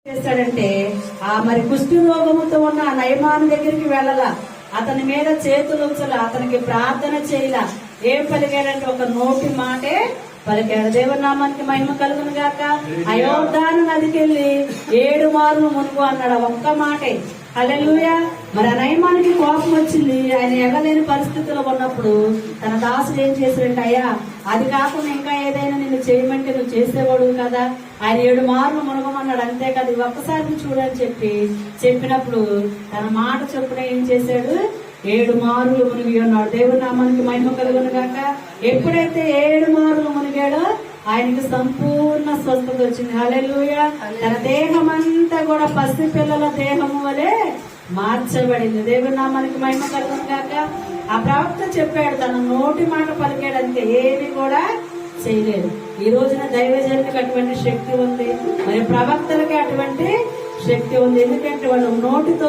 చేశాడంటే మరి కుష్టి రోగముతో ఉన్న నయమాను దగ్గరికి వెళ్ళాల, అతని మీద చేతులు ఉంచలా, అతనికి ప్రార్థన చేయలా. ఏం పలికాడంటే ఒక నోటి మాటే పలికాడు. దేవుని నామానికి మహిమ కలుగును గాక. అయోర్దాను నదికి వెళ్ళి 7 మార్లు మునుగు అన్నాడు. ఒక్క మాటే. హల్లెలూయా. మరి ఆ నయమానికి కోపం వచ్చింది. ఆయన ఎగలేని పరిస్థితిలో ఉన్నప్పుడు తన దాసుడు ఏం చేశాడంటే, అయ్యా అది కాకుండా ఇంకా ఏదైనా నిన్ను చేయమంటే నువ్వు చేసేవాడు కదా. ఆయన 7 మార్లు మునగమన్నాడు. అంతే కదా, ఒక్కసారి చూడని చెప్పినప్పుడు తన మాట చొప్పున ఏం చేశాడు, 7 మార్లు మునిగి ఉన్నాడు. దేవుని నామానికి మహిమ కలుగును గాక. ఎప్పుడైతే 7 మార్లు మునిగాడో ఆయనకి సంపూర్ణ స్వస్థత వచ్చింది. హల్లెలూయా. తన దేహం అంతా కూడా పసి పిల్లల దేహము వలె మార్చబడింది. దేవుని నామానికి మహిమ కలుగును గాక. ఆ ప్రవక్త చెప్పాడు, తన నోటి మాట పలికాడు, అంతే, ఏమి కూడా చేయలేదు. ఈ రోజున దైవజనులకు అటువంటి శక్తి ఉంది, మరి ప్రవక్తలకి అటువంటి శక్తి ఉంది. ఎందుకంటే వాళ్ళు నోటితో